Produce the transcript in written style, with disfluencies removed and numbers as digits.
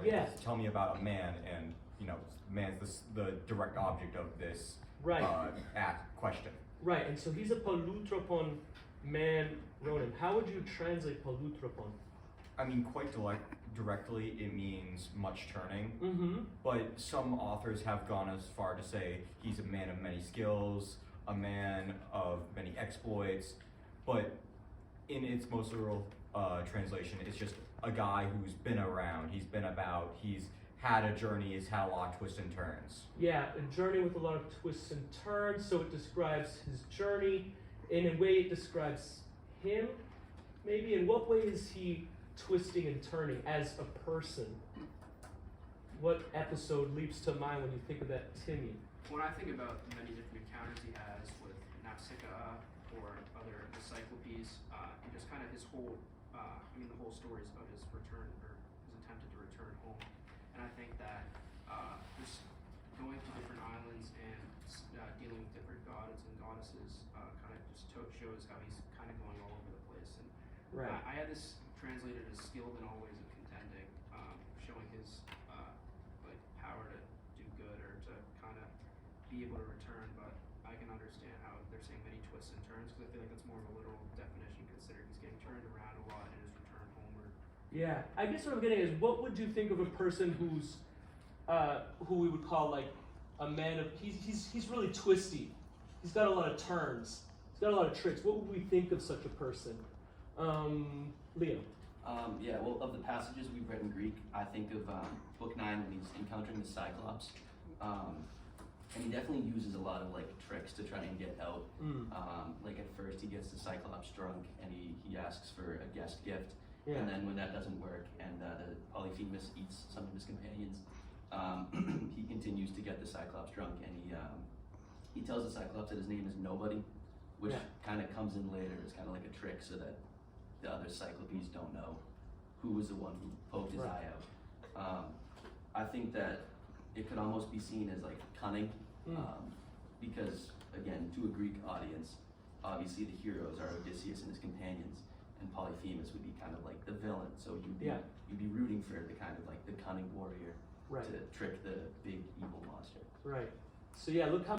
Yeah. Tell me about a man, and man's the direct object of this Right. question. Right, and so he's a polutropon man, Ronan. How would you translate polutropon? I mean, quite directly, it means much turning. Mm-hmm. But some authors have gone as far to say he's a man of many skills, a man of many exploits. But in its most literal translation, it's just a guy who's been around. He's been about. He's had a journey. He's had a lot of twists and turns. Yeah, a journey with a lot of twists and turns. So it describes his journey. In a way, it describes him. Maybe in what way is he twisting and turning as a person? What episode leaps to mind when you think of that, Timmy? When I think about the many different encounters he has with Nausicaa or other Cyclopes, and just kind of his whole, the whole story is about his return, or his attempted to return home. And I think that just going to different islands and dealing with different gods and goddesses kind of just shows how he's kind of going all over the place. And Right. I had this translated as skilled in all ways of contending, showing his power to do good or to kind of be able to return. But I can understand how they're saying many twists and turns, because I feel like that's more of a literal definition, considering he's getting turned around a lot in his return homeward. Yeah, I guess what I'm getting is, what would you think of a person who's, who we would call like a man of, he's really twisty. He's got a lot of turns. He's got a lot of tricks. What would we think of such a person? Leo. Well, of the passages we've read in Greek, I think of book 9 when he's encountering the Cyclops. And he definitely uses a lot of like tricks to try and get out. Like at first he gets the Cyclops drunk and he asks for a guest gift. Yeah. And then when that doesn't work and the Polyphemus eats some of his companions, he continues to get the Cyclops drunk, and he tells the Cyclops that his name is Nobody, which kind of comes in later as kind of like a trick so that the other Cyclopes don't know who was the one who poked his eye out. I think that it could almost be seen as like cunning, because again, to a Greek audience, obviously the heroes are Odysseus and his companions, and Polyphemus would be kind of like the villain. So you'd be rooting for the kind of like the cunning warrior to trick the big evil monster. Right. So yeah, look how